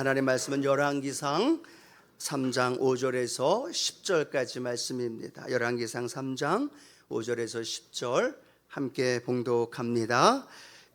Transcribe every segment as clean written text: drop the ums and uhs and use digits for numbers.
하나님 말씀은 열왕기상 3장 5절에서 10절까지 말씀입니다. 열왕기상 3장 5절에서 10절 함께 봉독합니다.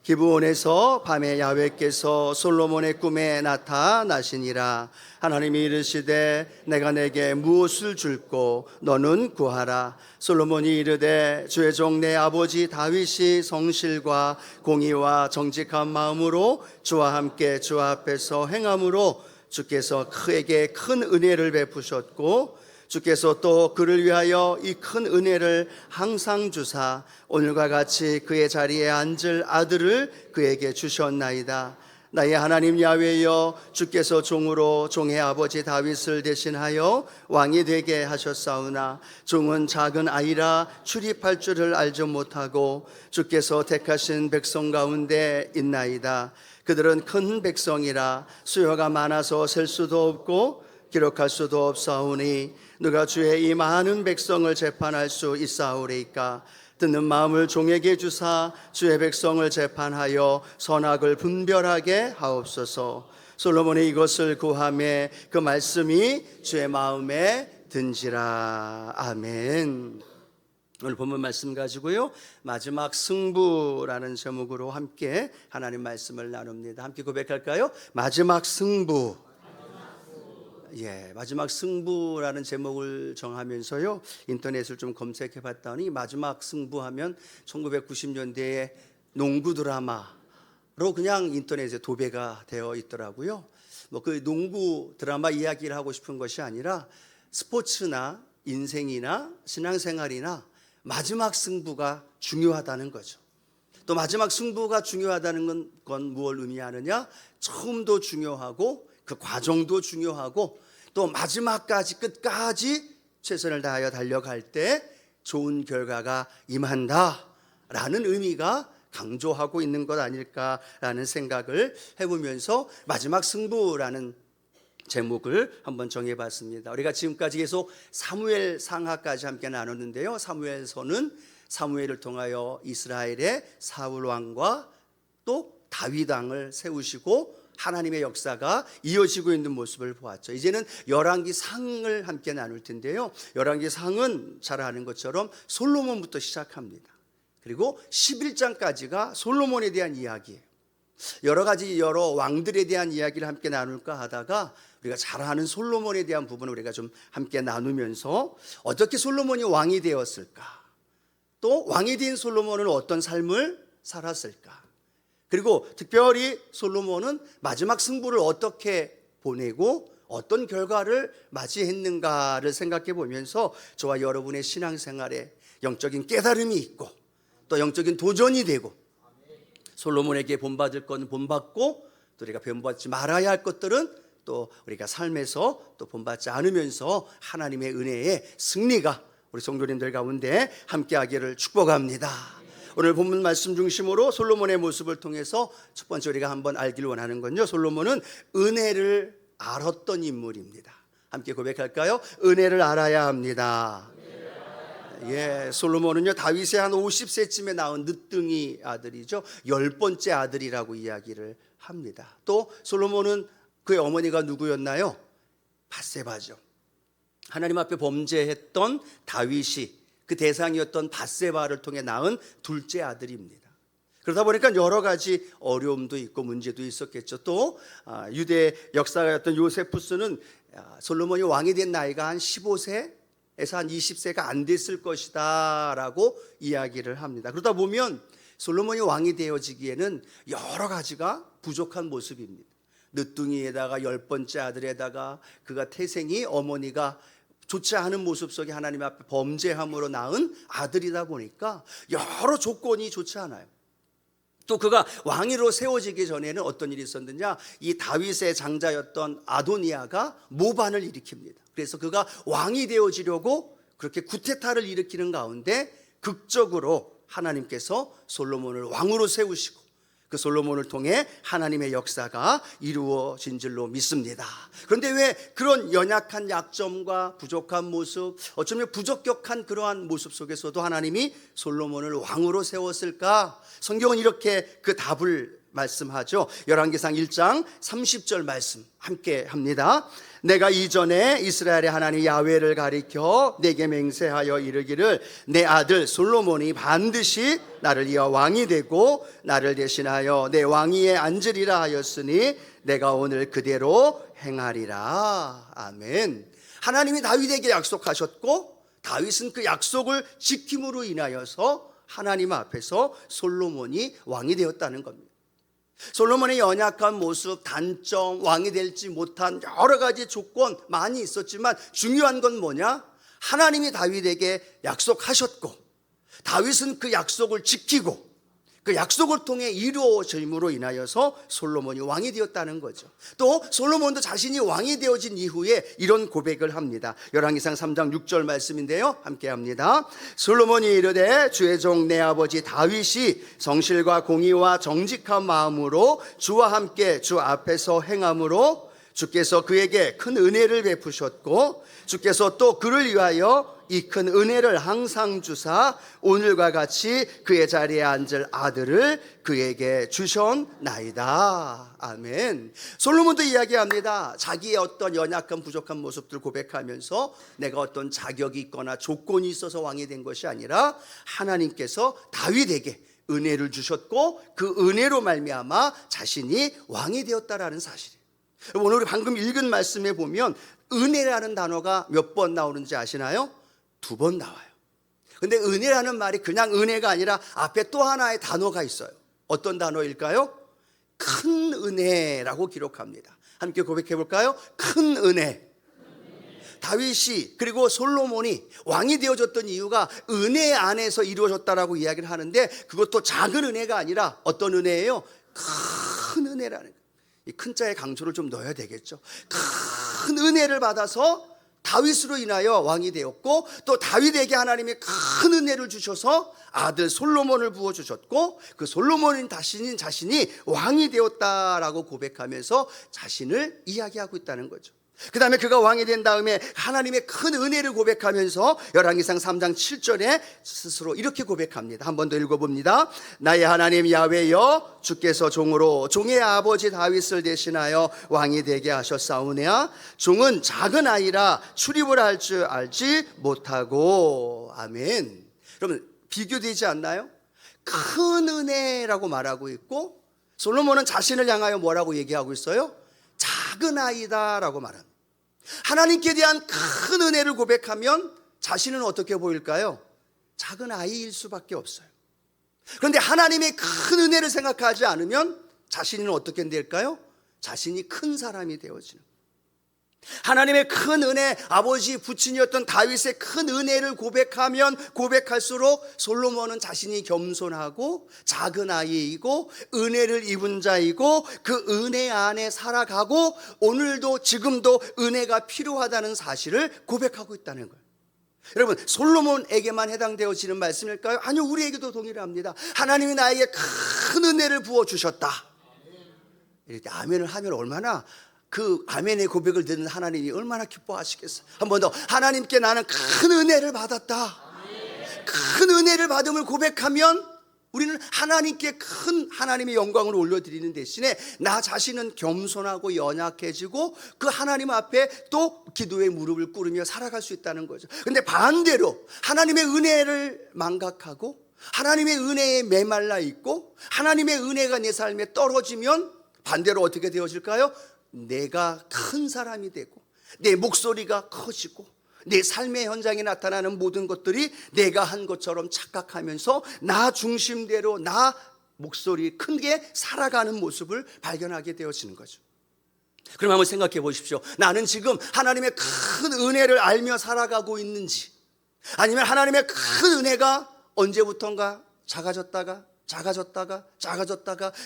기브온에서 밤에 야훼께서 솔로몬의 꿈에 나타나시니라. 하나님이 이르시되 내가 내게 무엇을 줄꼬 너는 구하라. 솔로몬이 이르되 주의 종 내 아버지 다윗이 성실과 공의와 정직한 마음으로 주와 함께 주 앞에서 행함으로 주께서 그에게 큰 은혜를 베푸셨고 주께서 또 그를 위하여 이 큰 은혜를 항상 주사 오늘과 같이 그의 자리에 앉을 아들을 그에게 주셨나이다. 나의 하나님 야훼여, 주께서 종으로 종의 아버지 다윗을 대신하여 왕이 되게 하셨사오나 종은 작은 아이라 출입할 줄을 알지 못하고 주께서 택하신 백성 가운데 있나이다. 그들은 큰 백성이라 수요가 많아서 셀 수도 없고 기록할 수도 없사오니 누가 주의 이 많은 백성을 재판할 수 있사오리까? 듣는 마음을 종에게 주사 주의 백성을 재판하여 선악을 분별하게 하옵소서. 솔로몬이 이것을 구하매 그 말씀이 주의 마음에 든지라. 아멘. 오늘 본문 말씀 가지고요, 마지막 승부라는 제목으로 함께 하나님 말씀을 나눕니다. 함께 고백할까요? 마지막 승부. 마지막 승부라는 제목을 정하면서요, 인터넷을 좀 검색해 봤더니 마지막 승부하면 1990년대의 농구 드라마로 그냥 인터넷에 도배가 되어 있더라고요. 그 농구 드라마 이야기를 하고 싶은 것이 아니라 스포츠나 인생이나 신앙생활이나 마지막 승부가 중요하다는 거죠. 또 마지막 승부가 중요하다는 건 무엇을 의미하느냐? 처음도 중요하고 그 과정도 중요하고 또 마지막까지 끝까지 최선을 다하여 달려갈 때 좋은 결과가 임한다라는 의미가 강조하고 있는 것 아닐까라는 생각을 해보면서 마지막 승부라는 제목을 한번 정해봤습니다. 우리가 지금까지 계속 사무엘 상하까지 함께 나눴는데요, 사무엘서는 사무엘을 통하여 이스라엘의 사울 왕과 또 다윗 왕을 세우시고 하나님의 역사가 이어지고 있는 모습을 보았죠. 이제는 열왕기상을 함께 나눌 텐데요, 열왕기상은 잘 아는 것처럼 솔로몬부터 시작합니다. 그리고 11장까지가 솔로몬에 대한 이야기예요. 여러 왕들에 대한 이야기를 함께 나눌까 하다가 우리가 잘 아는 솔로몬에 대한 부분을 우리가 좀 함께 나누면서 어떻게 솔로몬이 왕이 되었을까, 또 왕이 된 솔로몬은 어떤 삶을 살았을까, 그리고 특별히 솔로몬은 마지막 승부를 어떻게 보내고 어떤 결과를 맞이했는가를 생각해 보면서 저와 여러분의 신앙생활에 영적인 깨달음이 있고 또 영적인 도전이 되고, 솔로몬에게 본받을 건 본받고 또 우리가 본받지 말아야 할 것들은 또 우리가 삶에서 또 본받지 않으면서 하나님의 은혜의 승리가 우리 성도님들 가운데 함께하기를 축복합니다. 오늘 본문 말씀 중심으로 솔로몬의 모습을 통해서 첫 번째 우리가 한번 알기를 원하는 건요, 솔로몬은 은혜를 알았던 인물입니다. 함께 고백할까요? 은혜를 알아야 합니다. 솔로몬은요, 다윗의 한 50세쯤에 낳은 늦둥이 아들이죠. 10번째 아들이라고 이야기를 합니다. 또 솔로몬은 그의 어머니가 누구였나요? 밧세바죠. 하나님 앞에 범죄했던 다윗이 그 대상이었던 밧세바를 통해 낳은 둘째 아들입니다. 그러다 보니까 여러 가지 어려움도 있고 문제도 있었겠죠. 또 유대 역사가였던 요세푸스는 솔로몬이 왕이 된 나이가 한 15세에서 한 20세가 안 됐을 것이다 라고 이야기를 합니다. 그러다 보면 솔로몬이 왕이 되어지기에는 여러 가지가 부족한 모습입니다. 늦둥이에다가 10번째 아들에다가 그가 태생이 어머니가 좋지 않은 모습 속에 하나님 앞에 범죄함으로 낳은 아들이다 보니까 여러 조건이 좋지 않아요. 또 그가 왕위로 세워지기 전에는 어떤 일이 있었느냐, 이 다윗의 장자였던 아도니아가 모반을 일으킵니다. 그래서 그가 왕이 되어지려고 그렇게 쿠데타를 일으키는 가운데 극적으로 하나님께서 솔로몬을 왕으로 세우시고 그 솔로몬을 통해 하나님의 역사가 이루어진 줄로 믿습니다. 그런데 왜 그런 연약한 약점과 부족한 모습, 어쩌면 부적격한 그러한 모습 속에서도 하나님이 솔로몬을 왕으로 세웠을까? 성경은 이렇게 그 답을 말씀하죠. 열왕기상 1장 30절 말씀 함께 합니다. 내가 이전에 이스라엘의 하나님 야훼를 가리켜 내게 맹세하여 이르기를 내 아들 솔로몬이 반드시 나를 이어 왕이 되고 나를 대신하여 내 왕위에 앉으리라 하였으니 내가 오늘 그대로 행하리라. 아멘. 하나님이 다윗에게 약속하셨고 다윗은 그 약속을 지킴으로 인하여서 하나님 앞에서 솔로몬이 왕이 되었다는 겁니다. 솔로몬의 연약한 모습, 단점, 왕이 될지 못한 여러 가지 조건 많이 있었지만 중요한 건 뭐냐? 하나님이 다윗에게 약속하셨고 다윗은 그 약속을 지키고 그 약속을 통해 이루어짐으로 인하여서 솔로몬이 왕이 되었다는 거죠. 또 솔로몬도 자신이 왕이 되어진 이후에 이런 고백을 합니다. 열왕기상 3장 6절 말씀인데요, 함께 합니다. 솔로몬이 이르되 주의 종 내 아버지 다윗이 성실과 공의와 정직한 마음으로 주와 함께 주 앞에서 행함으로 주께서 그에게 큰 은혜를 베푸셨고 주께서 또 그를 위하여 이 큰 은혜를 항상 주사 오늘과 같이 그의 자리에 앉을 아들을 그에게 주셨나이다. 아멘. 솔로몬도 이야기합니다. 자기의 어떤 연약한 부족한 모습들 고백하면서 내가 어떤 자격이 있거나 조건이 있어서 왕이 된 것이 아니라 하나님께서 다윗에게 은혜를 주셨고 그 은혜로 말미암아 자신이 왕이 되었다라는 사실이에요. 오늘 우리 방금 읽은 말씀에 보면 은혜라는 단어가 몇 번 나오는지 아시나요? 2번 나와요. 근데 은혜라는 말이 그냥 은혜가 아니라 앞에 또 하나의 단어가 있어요. 어떤 단어일까요? 큰 은혜라고 기록합니다. 함께 고백해 볼까요? 큰 은혜. 다윗이 그리고 솔로몬이 왕이 되어졌던 이유가 은혜 안에서 이루어졌다라고 이야기를 하는데 그것도 작은 은혜가 아니라 어떤 은혜예요? 큰 은혜라는 거예요. 이 큰 자의 강조를 좀 넣어야 되겠죠. 큰 은혜를 받아서 다윗으로 인하여 왕이 되었고 또 다윗에게 하나님이 큰 은혜를 주셔서 아들 솔로몬을 부어주셨고 그 솔로몬인 자신이 왕이 되었다라고 고백하면서 자신을 이야기하고 있다는 거죠. 그 다음에 그가 왕이 된 다음에 하나님의 큰 은혜를 고백하면서 열왕기상 3장 7절에 스스로 이렇게 고백합니다. 한 번 더 읽어봅니다. 나의 하나님 야훼여 주께서 종으로 종의 아버지 다윗을 대신하여 왕이 되게 하셨사오냐. 종은 작은 아이라 출입을 할 줄 알지 못하고. 아멘. 여러분 비교되지 않나요? 큰 은혜라고 말하고 있고 솔로몬은 자신을 향하여 뭐라고 얘기하고 있어요? 작은 아이다라고 말합니다. 하나님께 대한 큰 은혜를 고백하면 자신은 어떻게 보일까요? 작은 아이일 수밖에 없어요. 그런데 하나님의 큰 은혜를 생각하지 않으면 자신은 어떻게 될까요? 자신이 큰 사람이 되어지는 거예요. 하나님의 큰 은혜, 아버지 부친이었던 다윗의 큰 은혜를 고백하면 고백할수록 솔로몬은 자신이 겸손하고 작은 아이이고 은혜를 입은 자이고 그 은혜 안에 살아가고 오늘도 지금도 은혜가 필요하다는 사실을 고백하고 있다는 거예요. 여러분 솔로몬에게만 해당되어지는 말씀일까요? 아니요, 우리에게도 동일합니다. 하나님이 나에게 큰 은혜를 부어주셨다. 이렇게 아멘을 하면 얼마나 그 아멘의 고백을 듣는 하나님이 얼마나 기뻐하시겠어요. 한 번 더 하나님께 나는 큰 은혜를 받았다. 큰 은혜를 받음을 고백하면 우리는 하나님께 큰 하나님의 영광을 올려드리는 대신에 나 자신은 겸손하고 연약해지고 그 하나님 앞에 또 기도의 무릎을 꿇으며 살아갈 수 있다는 거죠. 근데 반대로 하나님의 은혜를 망각하고 하나님의 은혜에 메말라 있고 하나님의 은혜가 내 삶에 떨어지면 반대로 어떻게 되어질까요? 내가 큰 사람이 되고 내 목소리가 커지고 내 삶의 현장에 나타나는 모든 것들이 내가 한 것처럼 착각하면서 나 중심대로 나 목소리 크게 살아가는 모습을 발견하게 되어지는 거죠. 그럼 한번 생각해 보십시오. 나는 지금 하나님의 큰 은혜를 알며 살아가고 있는지 아니면 하나님의 큰 은혜가 언제부턴가 작아졌다가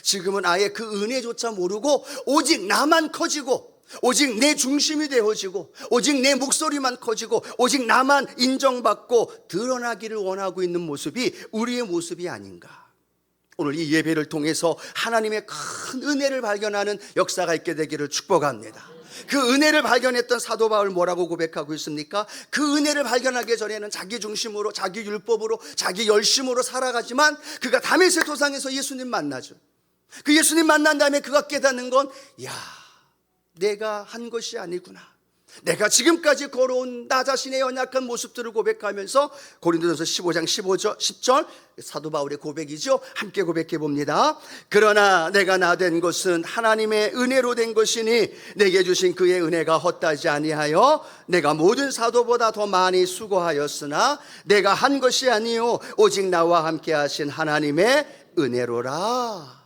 지금은 아예 그 은혜조차 모르고 오직 나만 커지고 오직 내 중심이 되어지고 오직 내 목소리만 커지고 오직 나만 인정받고 드러나기를 원하고 있는 모습이 우리의 모습이 아닌가. 오늘 이 예배를 통해서 하나님의 큰 은혜를 발견하는 역사가 있게 되기를 축복합니다. 그 은혜를 발견했던 사도 바울 뭐라고 고백하고 있습니까? 그 은혜를 발견하기 전에는 자기 중심으로 자기 율법으로 자기 열심으로 살아가지만 그가 다메섹 도상에서 예수님 만나죠. 그 예수님 만난 다음에 그가 깨닫는 건, 야, 내가 한 것이 아니구나. 내가 지금까지 걸어온 나 자신의 연약한 모습들을 고백하면서 고린도전서 15장 10절 사도 바울의 고백이죠. 함께 고백해 봅니다. 그러나 내가 나 된 것은 하나님의 은혜로 된 것이니 내게 주신 그의 은혜가 헛되지 아니하여 내가 모든 사도보다 더 많이 수고하였으나 내가 한 것이 아니요 오직 나와 함께 하신 하나님의 은혜로라.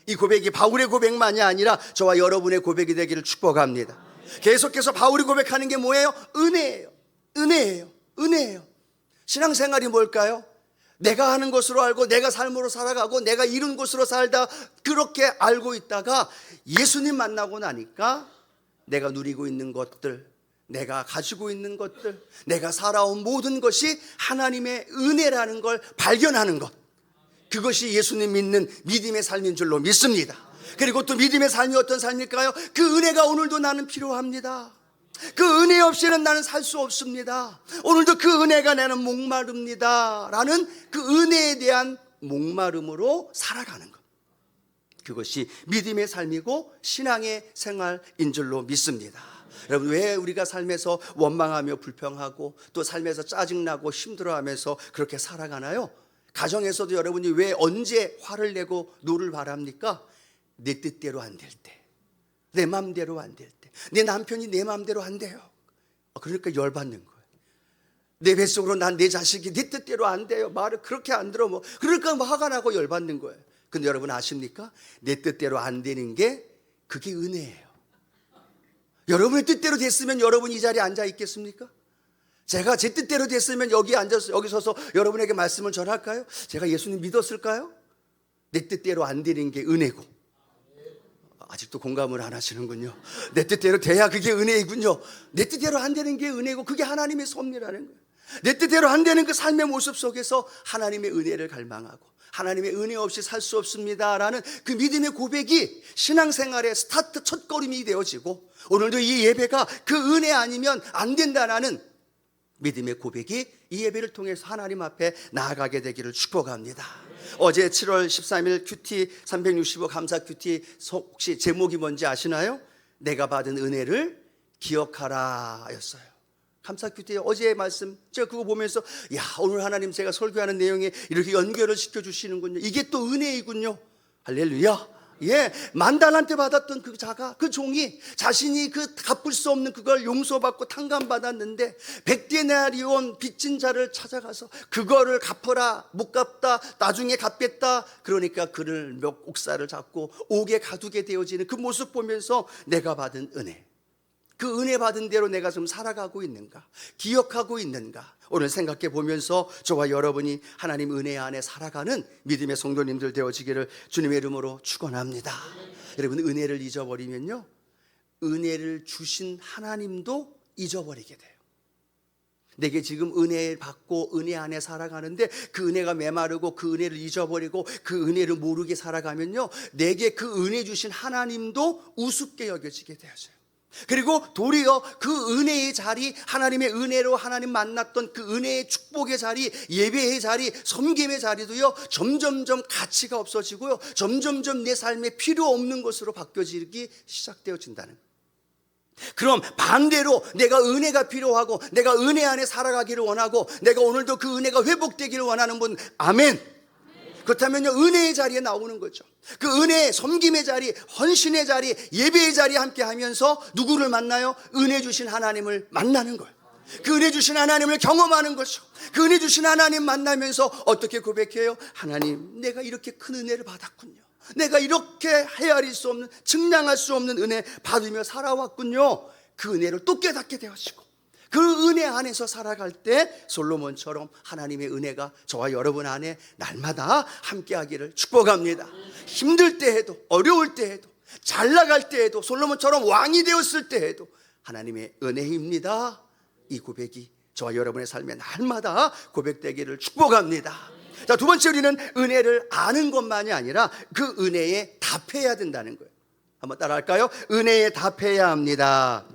이 고백이 바울의 고백만이 아니라 저와 여러분의 고백이 되기를 축복합니다. 계속해서 바울이 고백하는 게 뭐예요? 은혜예요. 은혜예요. 은혜예요. 신앙생활이 뭘까요? 내가 하는 것으로 알고 내가 삶으로 살아가고 내가 이룬 것으로 살다 그렇게 알고 있다가 예수님 만나고 나니까 내가 누리고 있는 것들, 내가 가지고 있는 것들, 내가 살아온 모든 것이 하나님의 은혜라는 걸 발견하는 것, 그것이 예수님 믿는 믿음의 삶인 줄로 믿습니다. 그리고 또 믿음의 삶이 어떤 삶일까요? 그 은혜가 오늘도 나는 필요합니다. 그 은혜 없이는 나는 살 수 없습니다. 오늘도 그 은혜가 나는 목마릅니다 라는 그 은혜에 대한 목마름으로 살아가는 것, 그것이 믿음의 삶이고 신앙의 생활인 줄로 믿습니다. 여러분, 왜 우리가 삶에서 원망하며 불평하고 또 삶에서 짜증나고 힘들어하면서 그렇게 살아가나요? 가정에서도 여러분이 왜 언제 화를 내고 노를 바랍니까? 내 뜻대로 안 될 때, 내 마음대로 안 될 때, 내 남편이 내 마음대로 안 돼요. 그러니까 열받는 거예요. 내 뱃속으로 난 내 자식이 내 뜻대로 안 돼요. 말을 그렇게 안 들어. 그러니까 화가 나고 열받는 거예요. 근데 여러분 아십니까? 내 뜻대로 안 되는 게 그게 은혜예요. 여러분의 뜻대로 됐으면 여러분이 이 자리에 앉아 있겠습니까? 제가 제 뜻대로 됐으면 여기 앉아서 여기 서서 여러분에게 말씀을 전할까요? 제가 예수님 믿었을까요? 내 뜻대로 안 되는 게 은혜고. 아직도 공감을 안 하시는군요. 내 뜻대로 돼야 그게 은혜이군요. 내 뜻대로 안 되는 게 은혜고 그게 하나님의 섭리라는 거예요. 내 뜻대로 안 되는 그 삶의 모습 속에서 하나님의 은혜를 갈망하고 하나님의 은혜 없이 살 수 없습니다라는 그 믿음의 고백이 신앙생활의 스타트 첫걸음이 되어지고 오늘도 이 예배가 그 은혜 아니면 안 된다라는 믿음의 고백이 이 예배를 통해서 하나님 앞에 나아가게 되기를 축복합니다. 어제 7월 13일 큐티 365 감사 큐티 혹시 제목이 뭔지 아시나요? 내가 받은 은혜를 기억하라 였어요. 감사 큐티 어제의 말씀 제가 그거 보면서 야, 오늘 하나님 제가 설교하는 내용에 이렇게 연결을 시켜주시는군요. 이게 또 은혜이군요. 할렐루야. 예, 만달란테 받았던 그 자가, 그 종이 자신이 그 갚을 수 없는 그걸 용서받고 탕감받았는데 100데나리온 빚진 자를 찾아가서 그거를 갚어라, 못 갚다, 나중에 갚겠다. 그러니까 그를 몇 옥사를 잡고 옥에 가두게 되어지는 그 모습 보면서 내가 받은 은혜, 그 은혜 받은 대로 내가 좀 살아가고 있는가, 기억하고 있는가, 오늘 생각해 보면서 저와 여러분이 하나님 은혜 안에 살아가는 믿음의 성도님들 되어지기를 주님의 이름으로 축원합니다. 여러분, 은혜를 잊어버리면요, 은혜를 주신 하나님도 잊어버리게 돼요. 내게 지금 은혜 받고 은혜 안에 살아가는데 그 은혜가 메마르고 그 은혜를 잊어버리고 그 은혜를 모르게 살아가면요, 내게 그 은혜 주신 하나님도 우습게 여겨지게 되어져요. 그리고 도리어 그 은혜의 자리, 하나님의 은혜로 하나님 만났던 그 은혜의 축복의 자리, 예배의 자리, 섬김의 자리도요 점점점 가치가 없어지고요, 점점점 내 삶에 필요 없는 것으로 바뀌어지기 시작되어진다는 거예요. 그럼 반대로 내가 은혜가 필요하고 내가 은혜 안에 살아가기를 원하고 내가 오늘도 그 은혜가 회복되기를 원하는 분, 아멘. 그렇다면요, 은혜의 자리에 나오는 거죠. 그 은혜, 섬김의 자리, 헌신의 자리, 예배의 자리에 함께 하면서 누구를 만나요? 은혜 주신 하나님을 만나는 거예요. 그 은혜 주신 하나님을 경험하는 거죠. 그 은혜 주신 하나님 만나면서 어떻게 고백해요? 하나님, 내가 이렇게 큰 은혜를 받았군요. 내가 이렇게 헤아릴 수 없는, 측량할 수 없는 은혜 받으며 살아왔군요. 그 은혜를 또 깨닫게 되어지고 그 은혜 안에서 살아갈 때 솔로몬처럼 하나님의 은혜가 저와 여러분 안에 날마다 함께하기를 축복합니다. 힘들 때 해도, 어려울 때 해도, 잘 나갈 때 해도, 솔로몬처럼 왕이 되었을 때 해도 하나님의 은혜입니다. 이 고백이 저와 여러분의 삶에 날마다 고백되기를 축복합니다. 자, 두 번째, 우리는 은혜를 아는 것만이 아니라 그 은혜에 답해야 된다는 거예요. 한번 따라할까요? 은혜에 답해야 합니다.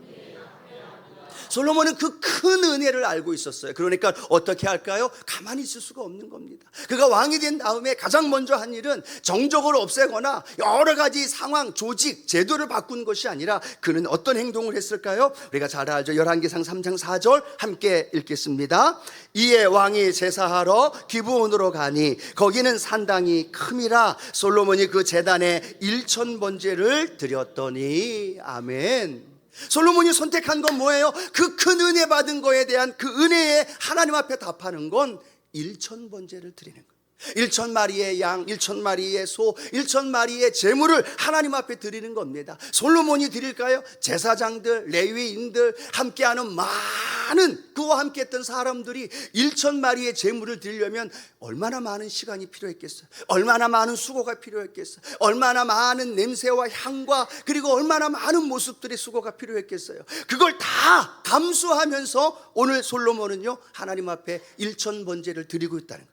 솔로몬은 그 큰 은혜를 알고 있었어요. 그러니까 어떻게 할까요? 가만히 있을 수가 없는 겁니다. 그가 왕이 된 다음에 가장 먼저 한 일은 정적을 없애거나 여러 가지 상황, 조직, 제도를 바꾼 것이 아니라 그는 어떤 행동을 했을까요? 우리가 잘 알죠. 열왕기상 3장 4절 함께 읽겠습니다. 이에 왕이 제사하러 기브온으로 가니 거기는 산당이 큼이라 솔로몬이 그 제단에 1000번제를 드렸더니. 아멘. 솔로몬이 선택한 건 뭐예요? 그 큰 은혜 받은 거에 대한 그 은혜에 하나님 앞에 답하는 건 1000번제를 드리는 거예요. 1000마리의 양, 1000마리의 소, 1000마리의 제물을 하나님 앞에 드리는 겁니다. 솔로몬이 드릴까요? 제사장들, 레위인들, 함께하는 많은 그와 함께했던 사람들이 1000마리의 제물을 드리려면 얼마나 많은 시간이 필요했겠어요? 얼마나 많은 수고가 필요했겠어요? 얼마나 많은 냄새와 향과 그리고 얼마나 많은 모습들의 수고가 필요했겠어요? 그걸 다 감수하면서 오늘 솔로몬은요 하나님 앞에 1000번제를 드리고 있다는 거예요.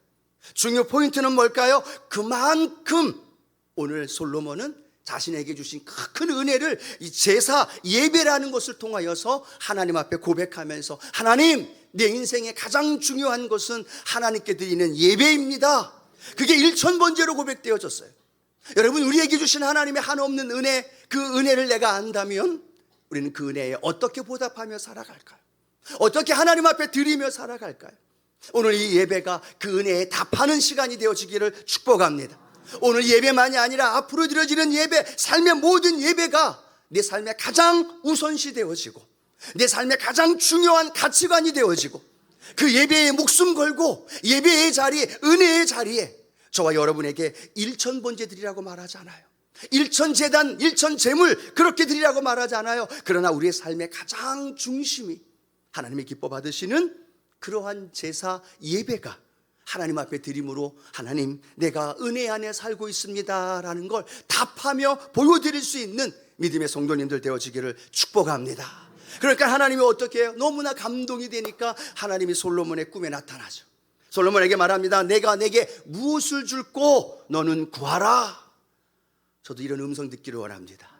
중요 포인트는 뭘까요? 그만큼 오늘 솔로몬은 자신에게 주신 큰 은혜를 이 제사 예배라는 것을 통하여서 하나님 앞에 고백하면서 하나님, 내 인생의 가장 중요한 것은 하나님께 드리는 예배입니다. 그게 1000번제로 고백되어졌어요. 여러분, 우리에게 주신 하나님의 한없는 은혜, 그 은혜를 내가 안다면 우리는 그 은혜에 어떻게 보답하며 살아갈까요? 어떻게 하나님 앞에 드리며 살아갈까요? 오늘 이 예배가 그 은혜에 답하는 시간이 되어지기를 축복합니다. 오늘 예배만이 아니라 앞으로 드려지는 예배, 삶의 모든 예배가 내 삶의 가장 우선시 되어지고 내 삶의 가장 중요한 가치관이 되어지고 그 예배에 목숨 걸고 예배의 자리에, 은혜의 자리에 저와 여러분에게 1000번제 드리라고 말하지 않아요. 1000제단, 1000제물 그렇게 드리라고 말하지 않아요. 그러나 우리의 삶의 가장 중심이 하나님의 기뻐 받으시는 그러한 제사 예배가 하나님 앞에 드림으로 하나님, 내가 은혜 안에 살고 있습니다 라는 걸 답하며 보여드릴 수 있는 믿음의 성도님들 되어지기를 축복합니다. 그러니까 하나님이 어떻게 해요? 너무나 감동이 되니까 하나님이 솔로몬의 꿈에 나타나죠. 솔로몬에게 말합니다. 내가 내게 무엇을 줄고 너는 구하라. 저도 이런 음성 듣기를 원합니다.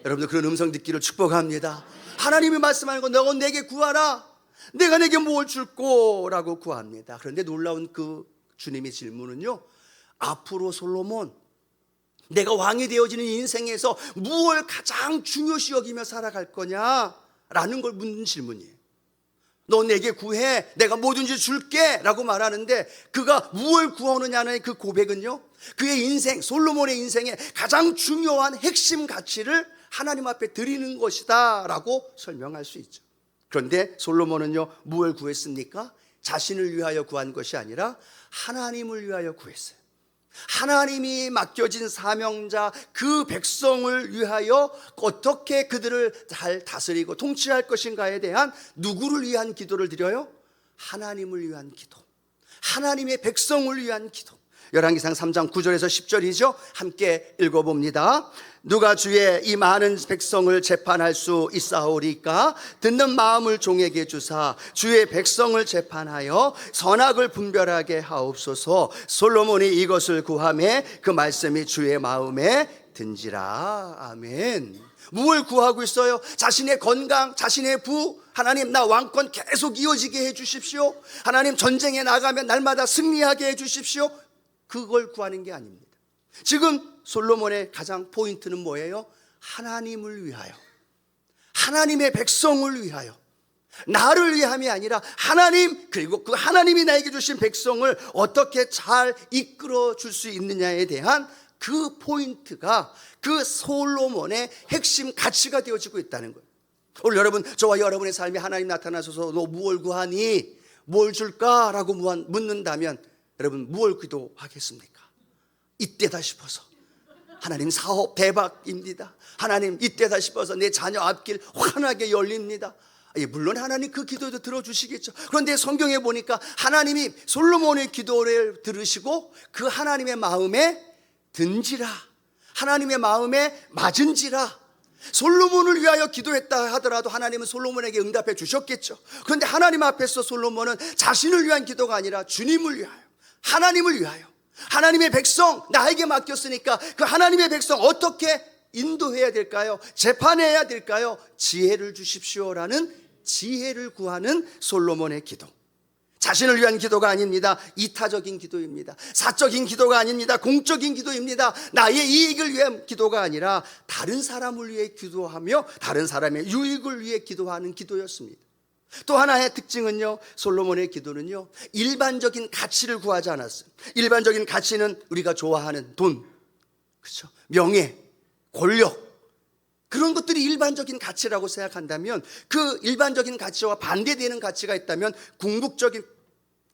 여러분들 그런 음성 듣기를 축복합니다. 하나님이 말씀하는 건 너 내게 구하라. 내가 내게 뭘 줄꼬? 라고 구합니다. 그런데 놀라운 그 주님의 질문은요, 앞으로 솔로몬, 내가 왕이 되어지는 인생에서 무엇을 가장 중요시 여기며 살아갈 거냐? 라는 걸 묻는 질문이에요. 너 내게 구해, 내가 뭐든지 줄게 라고 말하는데 그가 무엇을 구하느냐는 그 고백은요, 그의 인생, 솔로몬의 인생의 가장 중요한 핵심 가치를 하나님 앞에 드리는 것이다 라고 설명할 수 있죠. 그런데 솔로몬은요 무엇을 구했습니까? 자신을 위하여 구한 것이 아니라 하나님을 위하여 구했어요. 하나님이 맡겨진 사명자 그 백성을 위하여 어떻게 그들을 잘 다스리고 통치할 것인가에 대한 누구를 위한 기도를 드려요? 하나님을 위한 기도, 하나님의 백성을 위한 기도. 열왕기상 3장 9절에서 10절이죠. 함께 읽어봅니다. 누가 주의 이 많은 백성을 재판할 수 있사오리까? 듣는 마음을 종에게 주사 주의 백성을 재판하여 선악을 분별하게 하옵소서. 솔로몬이 이것을 구하매 그 말씀이 주의 마음에 든지라. 아멘. 무엇을 구하고 있어요? 자신의 건강, 자신의 부. 하나님, 나 왕권 계속 이어지게 해주십시오. 하나님, 전쟁에 나가면 날마다 승리하게 해주십시오. 그걸 구하는 게 아닙니다. 지금 솔로몬의 가장 포인트는 뭐예요? 하나님을 위하여, 하나님의 백성을 위하여, 나를 위함이 아니라 하나님, 그리고 그 하나님이 나에게 주신 백성을 어떻게 잘 이끌어 줄 수 있느냐에 대한 그 포인트가 그 솔로몬의 핵심 가치가 되어지고 있다는 거예요. 오늘 여러분, 저와 여러분의 삶에 하나님 나타나셔서 너 무엇을 구하니? 뭘 줄까? 라고 묻는다면 여러분 무엇을 기도하겠습니까? 이때다 싶어서 하나님 사업 대박입니다. 하나님 이때다 싶어서 내 자녀 앞길 환하게 열립니다. 물론 하나님 그 기도도 들어주시겠죠. 그런데 성경에 보니까 하나님이 솔로몬의 기도를 들으시고 그 하나님의 마음에 든지라, 하나님의 마음에 맞은지라. 솔로몬을 위하여 기도했다 하더라도 하나님은 솔로몬에게 응답해 주셨겠죠. 그런데 하나님 앞에서 솔로몬은 자신을 위한 기도가 아니라 주님을 위하여, 하나님을 위하여, 하나님의 백성 나에게 맡겼으니까 그 하나님의 백성 어떻게 인도해야 될까요? 재판해야 될까요? 지혜를 주십시오라는 지혜를 구하는 솔로몬의 기도. 자신을 위한 기도가 아닙니다. 이타적인 기도입니다. 사적인 기도가 아닙니다. 공적인 기도입니다. 나의 이익을 위한 기도가 아니라 다른 사람을 위해 기도하며 다른 사람의 유익을 위해 기도하는 기도였습니다. 또 하나의 특징은요, 솔로몬의 기도는요, 일반적인 가치를 구하지 않았어요. 일반적인 가치는 우리가 좋아하는 돈, 그렇죠? 명예, 권력, 그런 것들이 일반적인 가치라고 생각한다면, 그 일반적인 가치와 반대되는 가치가 있다면 궁극적인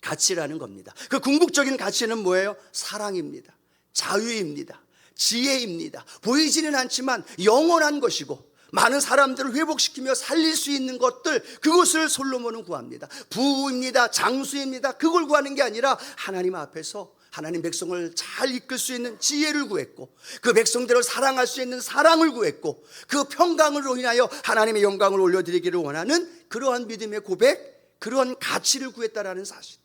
가치라는 겁니다. 그 궁극적인 가치는 뭐예요? 사랑입니다. 자유입니다. 지혜입니다. 보이지는 않지만 영원한 것이고 많은 사람들을 회복시키며 살릴 수 있는 것들, 그것을 솔로몬은 구합니다. 부입니다. 장수입니다. 그걸 구하는 게 아니라 하나님 앞에서 하나님 백성을 잘 이끌 수 있는 지혜를 구했고, 그 백성들을 사랑할 수 있는 사랑을 구했고, 그 평강으로 인하여 하나님의 영광을 올려드리기를 원하는 그러한 믿음의 고백, 그러한 가치를 구했다라는 사실.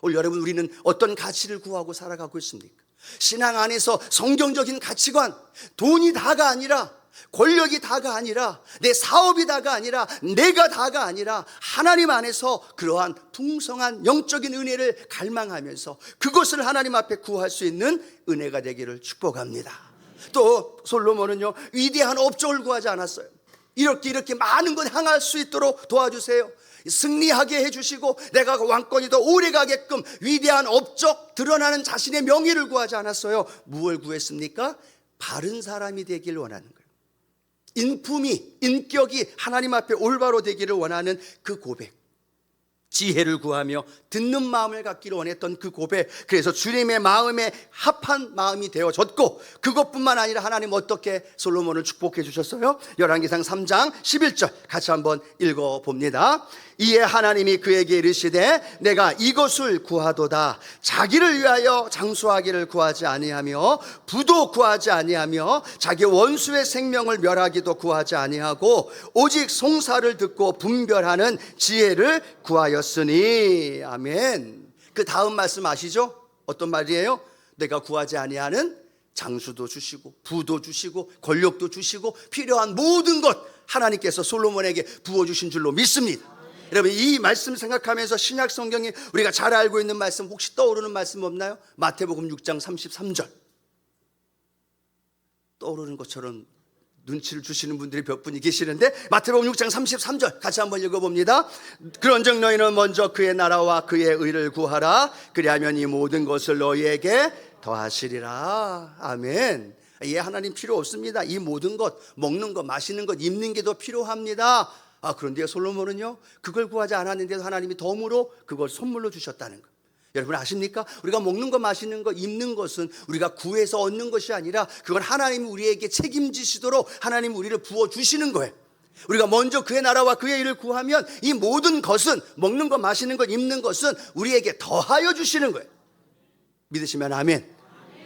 오늘 여러분, 우리는 어떤 가치를 구하고 살아가고 있습니까? 신앙 안에서 성경적인 가치관, 돈이 다가 아니라, 권력이 다가 아니라, 내 사업이 다가 아니라, 내가 다가 아니라 하나님 안에서 그러한 풍성한 영적인 은혜를 갈망하면서 그것을 하나님 앞에 구할 수 있는 은혜가 되기를 축복합니다. 또 솔로몬은요, 위대한 업적을 구하지 않았어요. 이렇게 많은 것 향할 수 있도록 도와주세요, 승리하게 해주시고 내가 왕권이 더 오래 가게끔 위대한 업적, 드러나는 자신의 명예를 구하지 않았어요. 무엇을 구했습니까? 바른 사람이 되길 원하는 거예요. 인품이, 인격이 하나님 앞에 올바로 되기를 원하는 그 고백, 지혜를 구하며 듣는 마음을 갖기를 원했던 그 고백, 그래서 주님의 마음에 합한 마음이 되어졌고, 그것뿐만 아니라 하나님 어떻게 솔로몬을 축복해 주셨어요? 열왕기상 3장 11절 같이 한번 읽어봅니다. 이에 하나님이 그에게 이르시되 내가 이것을 구하도다. 자기를 위하여 장수하기를 구하지 아니하며 부도 구하지 아니하며 자기 원수의 생명을 멸하기도 구하지 아니하고 오직 송사를 듣고 분별하는 지혜를 구하였으니. 아멘. 그 다음 말씀 아시죠? 어떤 말이에요? 내가 구하지 아니하는 장수도 주시고 부도 주시고 권력도 주시고 필요한 모든 것 하나님께서 솔로몬에게 부어주신 줄로 믿습니다. 여러분, 이 말씀 생각하면서 신약 성경에 우리가 잘 알고 있는 말씀 혹시 떠오르는 말씀 없나요? 마태복음 6장 33절. 떠오르는 것처럼 눈치를 주시는 분들이 몇 분이 계시는데, 마태복음 6장 33절 같이 한번 읽어봅니다. 그런즉 너희는 먼저 그의 나라와 그의 의를 구하라. 그리하면 이 모든 것을 너희에게 더하시리라. 아멘. 예, 하나님 필요 없습니다. 이 모든 것, 먹는 것, 마시는 것, 입는 게 더 필요합니다. 그런데 솔로몬은요, 그걸 구하지 않았는데도 하나님이 덤으로 그걸 선물로 주셨다는 것. 여러분 아십니까? 우리가 먹는 것, 마시는 것, 입는 것은 우리가 구해서 얻는 것이 아니라 그건 하나님이 우리에게 책임지시도록 하나님이 우리를 부어주시는 거예요. 우리가 먼저 그의 나라와 그의 일을 구하면 이 모든 것은, 먹는 것, 마시는 것, 입는 것은 우리에게 더하여 주시는 거예요. 믿으시면 아멘.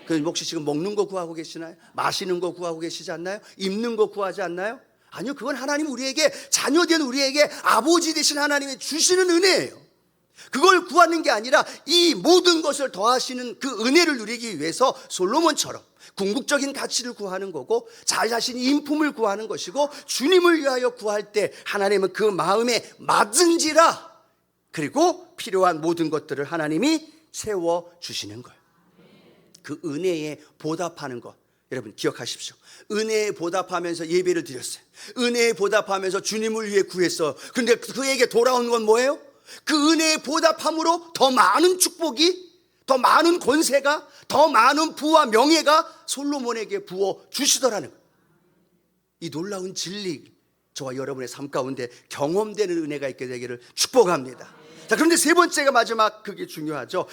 그럼 혹시 지금 먹는 거 구하고 계시나요? 마시는 거 구하고 계시지 않나요? 입는 거 구하지 않나요? 아니요, 그건 하나님 우리에게, 자녀된 우리에게 아버지 되신 하나님이 주시는 은혜예요. 그걸 구하는 게 아니라 이 모든 것을 더하시는 그 은혜를 누리기 위해서 솔로몬처럼 궁극적인 가치를 구하는 거고, 자신이 인품을 구하는 것이고, 주님을 위하여 구할 때 하나님은 그 마음에 맞은지라, 그리고 필요한 모든 것들을 하나님이 채워주시는 거예요. 그 은혜에 보답하는 것, 여러분 기억하십시오. 은혜에 보답하면서 예배를 드렸어요. 은혜에 보답하면서 주님을 위해 구했어요. 그런데 그에게 돌아온 건 뭐예요? 그 은혜에 보답함으로 더 많은 축복이, 더 많은 권세가, 더 많은 부와 명예가 솔로몬에게 부어 주시더라는 거예요. 이 놀라운 진리, 저와 여러분의 삶 가운데 경험되는 은혜가 있게 되기를 축복합니다. 자, 그런데 세 번째가 마지막, 그게 중요하죠.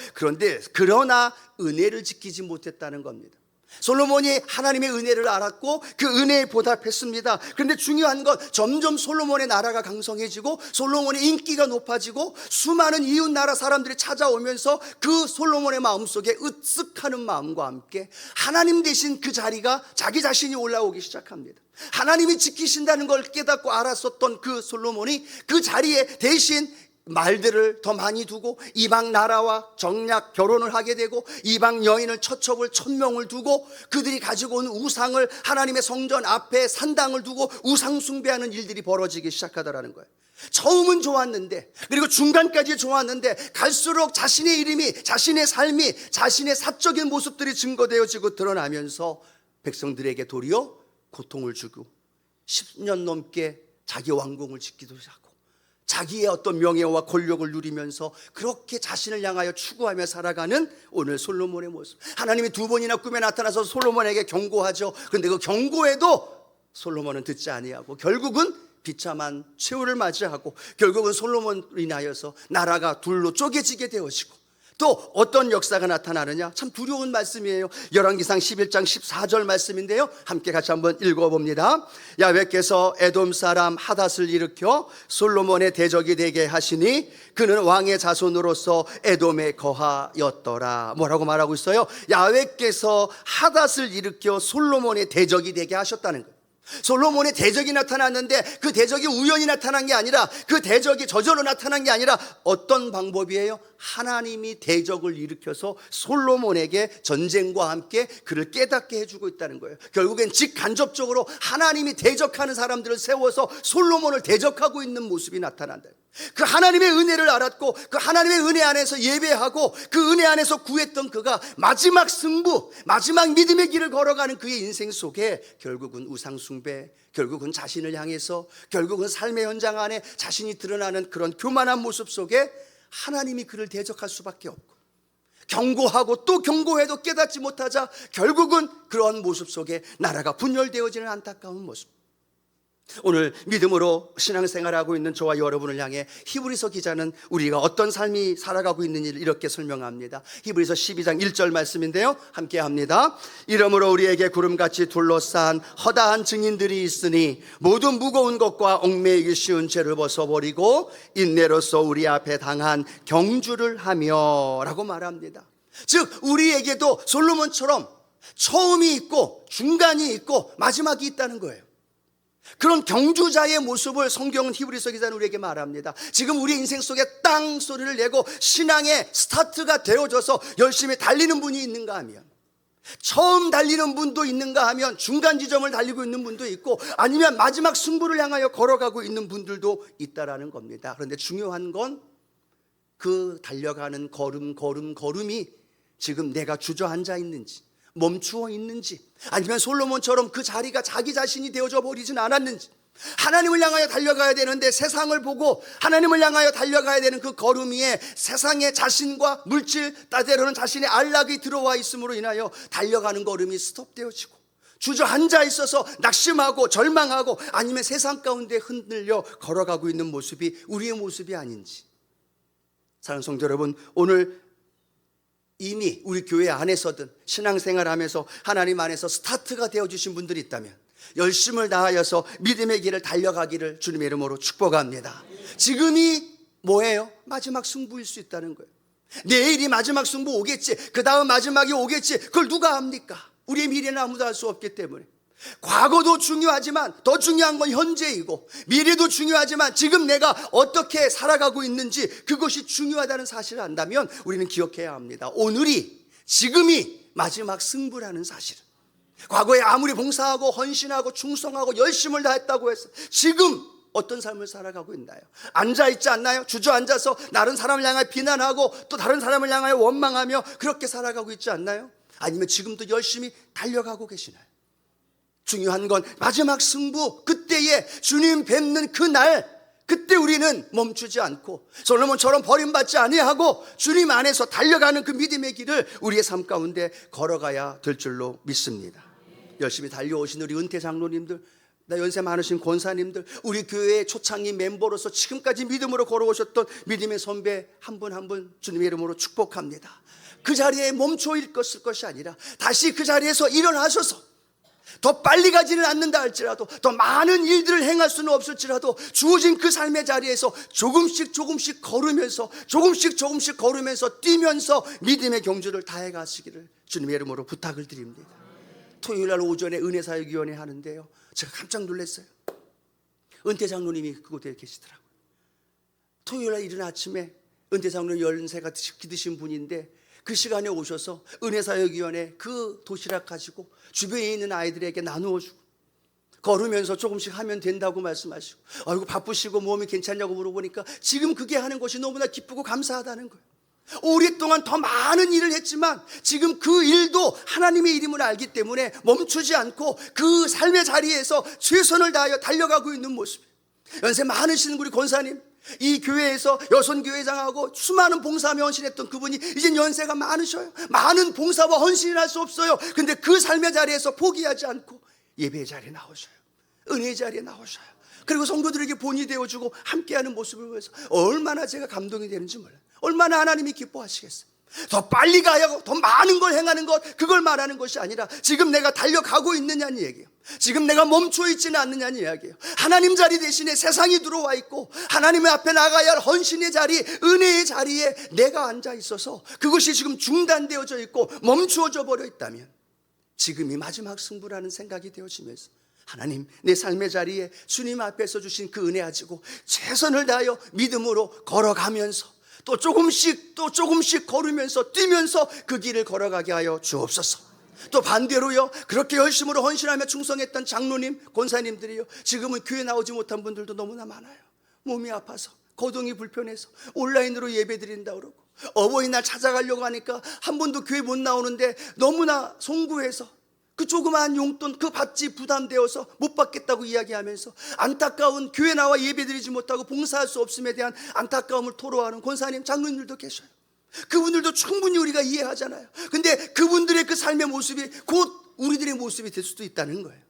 그러나 은혜를 지키지 못했다는 겁니다. 솔로몬이 하나님의 은혜를 알았고 그 은혜에 보답했습니다. 그런데 중요한 건 점점 솔로몬의 나라가 강성해지고 솔로몬의 인기가 높아지고 수많은 이웃 나라 사람들이 찾아오면서 그 솔로몬의 마음속에 으쓱하는 마음과 함께 하나님 대신 그 자리가 자기 자신이 올라오기 시작합니다. 하나님이 지키신다는 걸 깨닫고 알았었던 그 솔로몬이 그 자리에 대신 말들을 더 많이 두고 이방 나라와 정략 결혼을 하게 되고 이방 여인을 처첩을 1000명을 두고 그들이 가지고 온 우상을 하나님의 성전 앞에 산당을 두고 우상 숭배하는 일들이 벌어지기 시작하더라는 거예요. 처음은 좋았는데, 그리고 중간까지 좋았는데 갈수록 자신의 이름이, 자신의 삶이, 자신의 사적인 모습들이 증거되어지고 드러나면서 백성들에게 도리어 고통을 주고 10년 넘게 자기 왕궁을 짓기도 하고 자기의 어떤 명예와 권력을 누리면서 그렇게 자신을 향하여 추구하며 살아가는 오늘 솔로몬의 모습. 하나님이 2번이나 꿈에 나타나서 솔로몬에게 경고하죠. 그런데 그 경고에도 솔로몬은 듣지 아니하고 결국은 비참한 최후를 맞이하고 결국은 솔로몬으로 인하여서 나라가 둘로 쪼개지게 되어지고 또 어떤 역사가 나타나느냐, 참 두려운 말씀이에요. 열왕기상 11장 14절 말씀인데요, 함께 같이 한번 읽어봅니다. 야훼께서 에돔 사람 하닷을 일으켜 솔로몬의 대적이 되게 하시니 그는 왕의 자손으로서 에돔에 거하였더라. 뭐라고 말하고 있어요? 야훼께서 하닷을 일으켜 솔로몬의 대적이 되게 하셨다는 거예요. 솔로몬의 대적이 나타났는데 그 대적이 우연히 나타난 게 아니라, 그 대적이 저절로 나타난 게 아니라 어떤 방법이에요? 하나님이 대적을 일으켜서 솔로몬에게 전쟁과 함께 그를 깨닫게 해주고 있다는 거예요. 결국엔 직간접적으로 하나님이 대적하는 사람들을 세워서 솔로몬을 대적하고 있는 모습이 나타난다. 그 하나님의 은혜를 알았고 그 하나님의 은혜 안에서 예배하고 그 은혜 안에서 구했던 그가 마지막 승부, 마지막 믿음의 길을 걸어가는 그의 인생 속에 결국은 우상숭배, 결국은 자신을 향해서, 결국은 삶의 현장 안에 자신이 드러나는 그런 교만한 모습 속에 하나님이 그를 대적할 수밖에 없고, 경고하고 또 경고해도 깨닫지 못하자 결국은 그런 모습 속에 나라가 분열되어지는 안타까운 모습. 오늘 믿음으로 신앙생활하고 있는 저와 여러분을 향해 히브리서 기자는 우리가 어떤 삶이 살아가고 있는지를 이렇게 설명합니다. 히브리서 12장 1절 말씀인데요, 함께 합니다. 이러므로 우리에게 구름같이 둘러싼 허다한 증인들이 있으니 모든 무거운 것과 얽매이기 쉬운 죄를 벗어버리고 인내로서 우리 앞에 당한 경주를 하며 라고 말합니다. 즉 우리에게도 솔로몬처럼 처음이 있고 중간이 있고 마지막이 있다는 거예요. 그런 경주자의 모습을 성경은 히브리서 기자는 우리에게 말합니다. 지금 우리 인생 속에 땅 소리를 내고 신앙의 스타트가 되어져서 열심히 달리는 분이 있는가 하면, 처음 달리는 분도 있는가 하면 중간 지점을 달리고 있는 분도 있고, 아니면 마지막 승부를 향하여 걸어가고 있는 분들도 있다라는 겁니다. 그런데 중요한 건 그 달려가는 걸음이 지금 내가 주저앉아 있는지, 멈추어 있는지, 아니면 솔로몬처럼 그 자리가 자기 자신이 되어져 버리진 않았는지, 하나님을 향하여 달려가야 되는데 세상을 보고 하나님을 향하여 달려가야 되는 그 걸음 위에 세상의 자신과 물질, 때로는 자신의 안락이 들어와 있음으로 인하여 달려가는 걸음이 스톱되어지고 주저앉아 있어서 낙심하고 절망하고 아니면 세상 가운데 흔들려 걸어가고 있는 모습이 우리의 모습이 아닌지. 사랑하는 성도 여러분, 오늘 이미 우리 교회 안에서든 신앙생활하면서 하나님 안에서 스타트가 되어주신 분들이 있다면 열심을 다하여서 믿음의 길을 달려가기를 주님의 이름으로 축복합니다. 지금이 뭐예요? 마지막 승부일 수 있다는 거예요. 내일이 마지막 승부 오겠지, 그 다음 마지막이 오겠지, 그걸 누가 합니까? 우리의 미래는 아무도 알 수 없기 때문에 과거도 중요하지만 더 중요한 건 현재이고, 미래도 중요하지만 지금 내가 어떻게 살아가고 있는지 그것이 중요하다는 사실을 안다면 우리는 기억해야 합니다. 오늘이, 지금이 마지막 승부라는 사실을. 과거에 아무리 봉사하고 헌신하고 충성하고 열심을 다했다고 해서 지금 어떤 삶을 살아가고 있나요? 앉아있지 않나요? 주저앉아서 다른 사람을 향하여 비난하고 또 다른 사람을 향하여 원망하며 그렇게 살아가고 있지 않나요? 아니면 지금도 열심히 달려가고 계시나요? 중요한 건 마지막 승부, 그때에 주님 뵙는 그날, 그때 우리는 멈추지 않고 솔로몬처럼 버림받지 아니하고 주님 안에서 달려가는 그 믿음의 길을 우리의 삶 가운데 걸어가야 될 줄로 믿습니다. 열심히 달려오신 우리 은퇴 장로님들, 연세 많으신 권사님들, 우리 교회의 초창기 멤버로서 지금까지 믿음으로 걸어오셨던 믿음의 선배 한 분 한 분 주님의 이름으로 축복합니다. 그 자리에 멈춰 있을 것이 아니라 다시 그 자리에서 일어나셔서 더 빨리 가지는 않는다 할지라도, 더 많은 일들을 행할 수는 없을지라도 주어진 그 삶의 자리에서 조금씩 걸으면서, 조금씩 걸으면서 뛰면서 믿음의 경주를 다해 가시기를 주님의 이름으로 부탁을 드립니다. 토요일날 오전에 은혜사역위원회 하는데요, 제가 깜짝 놀랐어요. 은퇴 장로님이 그곳에 계시더라고요. 토요일날 이른 아침에 은퇴장로 연세가 기드신 분인데 그 시간에 오셔서 은혜사역위원회 그 도시락 가지고 주변에 있는 아이들에게 나누어 주고 걸으면서 조금씩 하면 된다고 말씀하시고, 아이고 바쁘시고 몸이 괜찮냐고 물어보니까 지금 그게 하는 것이 너무나 기쁘고 감사하다는 거예요. 오랫동안 더 많은 일을 했지만 지금 그 일도 하나님의 이름을 알기 때문에 멈추지 않고 그 삶의 자리에서 최선을 다하여 달려가고 있는 모습이에요. 연세 많으신 우리 권사님, 이 교회에서 여선교회장하고 수많은 봉사하며 헌신했던 그분이 이제 연세가 많으셔요. 많은 봉사와 헌신을 할 수 없어요. 근데 그 삶의 자리에서 포기하지 않고 예배의 자리에 나오셔요. 은혜의 자리에 나오셔요. 그리고 성도들에게 본이 되어주고 함께하는 모습을 보면서 얼마나 제가 감동이 되는지 몰라요. 얼마나 하나님이 기뻐하시겠어요. 더 빨리 가야 더 많은 걸 행하는 것, 그걸 말하는 것이 아니라 지금 내가 달려가고 있느냐는 얘기예요. 지금 내가 멈춰 있지는 않느냐는 이야기예요. 하나님 자리 대신에 세상이 들어와 있고 하나님의 앞에 나가야 할 헌신의 자리, 은혜의 자리에 내가 앉아 있어서 그것이 지금 중단되어져 있고 멈추어져 버려 있다면 지금이 마지막 승부라는 생각이 되어지면서 하나님, 내 삶의 자리에 주님 앞에서 주신 그 은혜 가지고 최선을 다하여 믿음으로 걸어가면서 또 조금씩 걸으면서 뛰면서 그 길을 걸어가게 하여 주옵소서. 또 반대로요, 그렇게 열심으로 헌신하며 충성했던 장로님, 권사님들이요, 지금은 교회 나오지 못한 분들도 너무나 많아요. 몸이 아파서, 거동이 불편해서 온라인으로 예배 드린다 그러고, 어버이날 찾아가려고 하니까 한 번도 교회 못 나오는데 너무나 송구해서 그 조그마한 용돈 그 받지 부담되어서 못 받겠다고 이야기하면서 안타까운, 교회 나와 예배드리지 못하고 봉사할 수 없음에 대한 안타까움을 토로하는 권사님, 장로님들도 계셔요. 그분들도 충분히 우리가 이해하잖아요. 근데 그분들의 그 삶의 모습이 곧 우리들의 모습이 될 수도 있다는 거예요.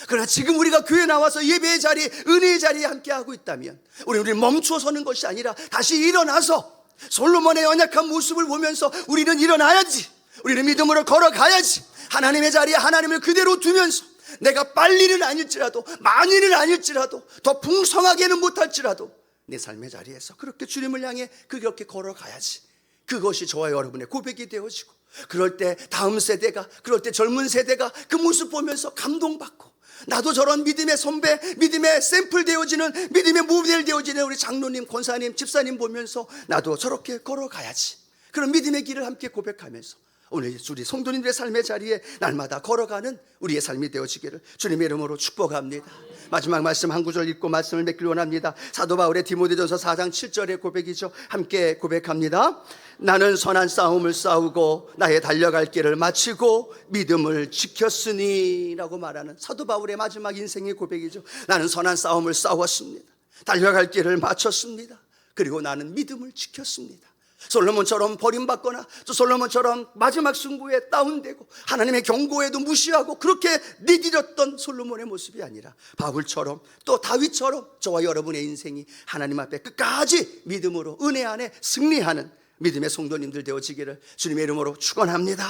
그러나 지금 우리가 교회 나와서 예배의 자리, 은혜의 자리에 함께하고 있다면 우리는 멈춰 서는 것이 아니라 다시 일어나서 솔로몬의 연약한 모습을 보면서 우리는 일어나야지, 우리는 믿음으로 걸어가야지, 하나님의 자리에 하나님을 그대로 두면서 내가 빨리는 아닐지라도, 많이는 아닐지라도, 더 풍성하게는 못할지라도 내 삶의 자리에서 그렇게 주님을 향해 그렇게 걸어가야지. 그것이 저와 여러분의 고백이 되어지고, 그럴 때 다음 세대가, 그럴 때 젊은 세대가 그 모습 보면서 감동받고, 나도 저런 믿음의 선배, 믿음의 샘플 되어지는, 믿음의 모델 되어지는 우리 장로님, 권사님, 집사님 보면서 나도 저렇게 걸어가야지. 그런 믿음의 길을 함께 고백하면서 오늘 우리 성도님들의 삶의 자리에 날마다 걸어가는 우리의 삶이 되어지기를 주님의 이름으로 축복합니다. 마지막 말씀 한 구절 읽고 말씀을 맺길 원합니다. 사도 바울의 디모데전서 4장 7절의 고백이죠. 함께 고백합니다. 나는 선한 싸움을 싸우고 나의 달려갈 길을 마치고 믿음을 지켰으니 라고 말하는 사도 바울의 마지막 인생의 고백이죠. 나는 선한 싸움을 싸웠습니다. 달려갈 길을 마쳤습니다. 그리고 나는 믿음을 지켰습니다. 솔로몬처럼 버림받거나 또 솔로몬처럼 마지막 승부에 다운되고 하나님의 경고에도 무시하고 그렇게 내디뎠던 솔로몬의 모습이 아니라 바울처럼 또 다윗처럼 저와 여러분의 인생이 하나님 앞에 끝까지 믿음으로 은혜 안에 승리하는 믿음의 성도님들 되어지기를 주님의 이름으로 축원합니다.